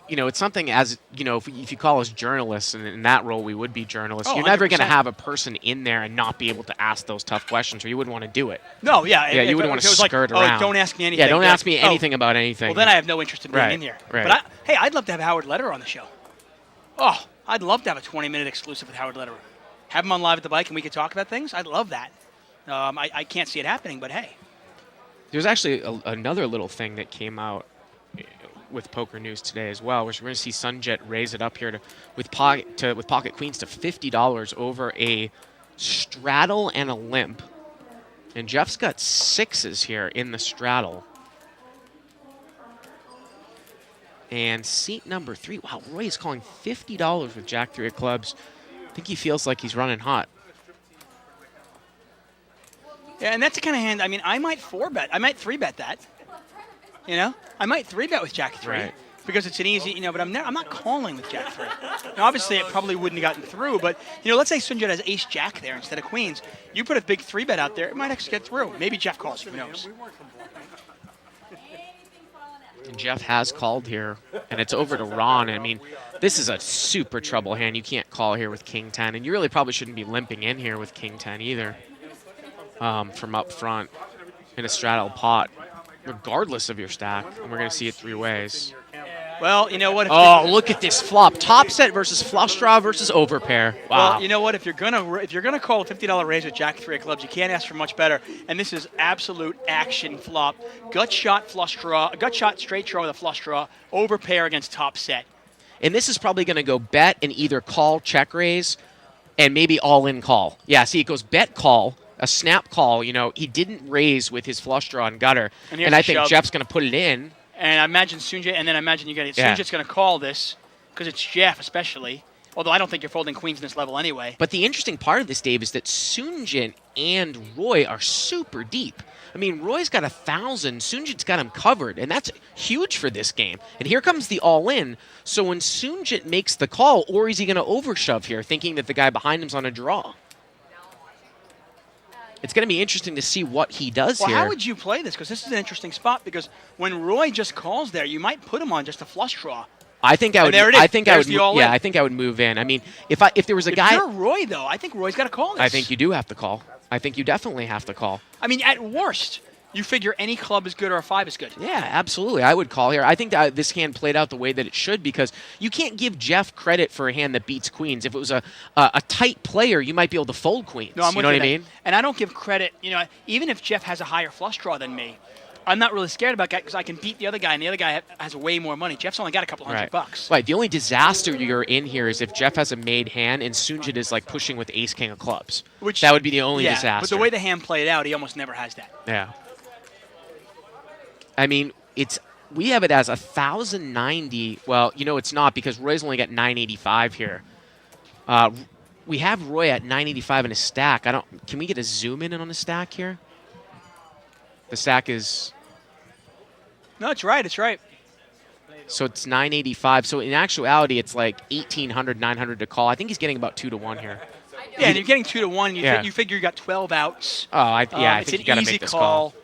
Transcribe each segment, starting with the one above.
it's something as, if you call us journalists, and in that role we would be journalists, Oh, you're never going to 100%. have a person in there and not be able to ask those tough questions, or you wouldn't want to do it. No, yeah. Yeah, you wouldn't want if to it was like, skirt oh, around. don't ask me anything. Yeah, don't Be ask like, me anything about anything. Well, then I have no interest in being Right, in here. right. But hey, I'd love to have Howard Lederer on the show. Oh, I'd love to have a 20-minute exclusive with Howard Lederer. Have him on Live at the Bike and we could talk about things. I'd love that. I can't see it happening, but hey. There's actually another little thing that came out with Poker News today as well, which we're going to see Sunjet raise it up here with pocket queens to $50 over a straddle and a limp. And Jeff's got sixes here in the straddle. And seat number 3. Wow, Roy is calling $50 with Jack 3 of clubs. I think he feels like he's running hot. Yeah, and that's the kind of hand, I might 4-bet. I might 3-bet that. I might 3-bet with Jack 3. Right. Because it's an easy, but I'm not calling with Jack 3. Now, obviously, it probably wouldn't have gotten through, but, let's say Sunjet has ace Jack there instead of queens. You put a big 3-bet out there, it might actually get through. Maybe Jeff calls, who knows? And Jeff has called here, and it's over to Ron. This is a super trouble hand. You can't call here with King 10, and you really probably shouldn't be limping in here with King 10 either from up front in a straddle pot, regardless of your stack. And we're going to see it 3 ways. Well, you know what? Oh, look at this flop. Top set versus flush draw versus overpair. Wow. Well, you know what? If you're gonna call a $50 raise with Jack 3 of clubs, you can't ask for much better. And this is absolute action flop. Gut shot flush draw, gut shot straight draw with a flush draw, overpair against top set. And this is probably going to go bet and either call, check raise, and maybe all in call. Yeah, see, it goes bet call, a snap call. He didn't raise with his flush draw and gutter. And I think Jeff's going to put it in. And I imagine Sunjet, and then I imagine Sunjet's going to call this because it's Jeff, especially. Although I don't think you're folding queens in this level anyway. But the interesting part of this, Dave, is that Sunjin and Roy are super deep. Roy's got 1,000. Sunjit's got him covered, and that's huge for this game. And here comes the all-in. So when Sunjit makes the call, or is he going to overshove here, thinking that the guy behind him's on a draw? It's going to be interesting to see what he does here. Well, how would you play this? Because this is an interesting spot. Because when Roy just calls there, you might put him on just a flush draw. I think I would. There it is. I think I would. Yeah, I think I would move in. If there was a guy. If you're Roy, though, I think Roy's got to call this. I think you do have to call. I think you definitely have to call. At worst, you figure any club is good or a 5 is good. Yeah, absolutely. I would call here. I think that this hand played out the way that it should, because you can't give Jeff credit for a hand that beats queens. If it was a tight player, you might be able to fold queens. No, I'm you with know you what I mean? And I don't give credit. Even if Jeff has a higher flush draw than me, I'm not really scared about that because I can beat the other guy, and the other guy has way more money. Jeff's only got a couple $100. Right. The only disaster you're in here is if Jeff has a made hand and Sunjit is like pushing with ace king of clubs. That would be the only disaster. But the way the hand played out, he almost never has that. Yeah. We have it as 1,090. Well, it's not, because Roy's only got 985 here. We have Roy at 985 in his stack. Can we get a zoom in on the stack here? The stack is. No, it's right. It's right. So it's 985. So in actuality, it's like 1,800, 900 to call. I think he's getting about 2 to 1 here. Yeah, and you're getting 2 to 1. You figure you got 12 outs. Oh, I think you got to make this call.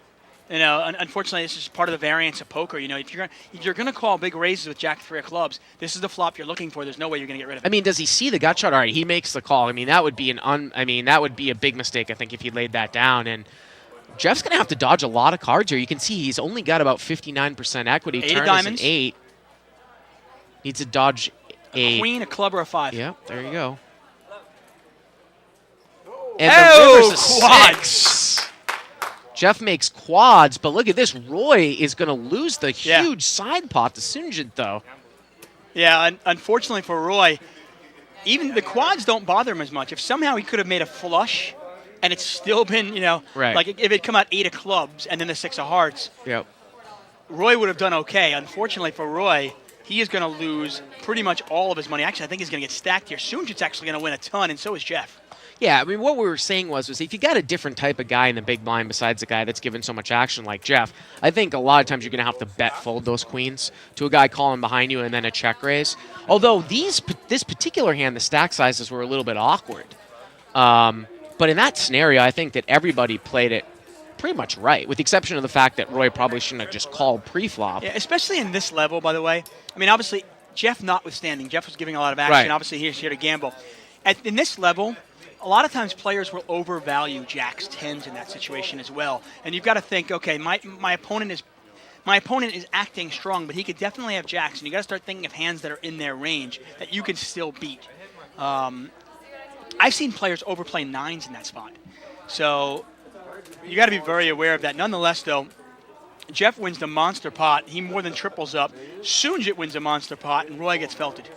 Unfortunately, this is part of the variance of poker. If you're going to call big raises with Jack 3 of clubs, this is the flop you're looking for. There's no way you're going to get rid of it. Does he see the gut shot? All right, he makes the call. That would be that would be a big mistake, I think, if he laid that down. And Jeff's going to have to dodge a lot of cards here. You can see he's only got about 59% equity. Eight Turn of diamonds. Is an 8. Needs to dodge a queen, a club, or a 5. Yeah, there you go. And the river's a quads. 6. Jeff makes quads, but look at this. Roy is going to lose the huge side pot to Sunjit, though. Yeah, unfortunately for Roy, even the quads don't bother him as much. If somehow he could have made a flush and it's still been, like if it come out 8 of clubs and then the 6 of hearts, Roy would have done okay. Unfortunately for Roy, he is going to lose pretty much all of his money. Actually, I think he's going to get stacked here. Sunjit's actually going to win a ton, and so is Jeff. Yeah, what we were saying was if you got a different type of guy in the big blind besides a guy that's given so much action like Jeff, I think a lot of times you're going to have to bet fold those queens to a guy calling behind you and then a check raise. Although this particular hand, the stack sizes were a little bit awkward. But in that scenario, I think that everybody played it pretty much right, with the exception of the fact that Roy probably shouldn't have just called pre-flop. Yeah, especially in this level, by the way. Obviously, Jeff notwithstanding, Jeff was giving a lot of action. Right. Obviously, he's here to gamble. In this level, a lot of times players will overvalue jacks, 10s in that situation as well. And you've got to think, okay, my opponent is acting strong, but he could definitely have jacks, and you got to start thinking of hands that are in their range that you can still beat. I've seen players overplay 9s in that spot, so you got to be very aware of that. Nonetheless, though, Jeff wins the monster pot. He more than triples up. Soonjit wins a monster pot, and Roy gets felted.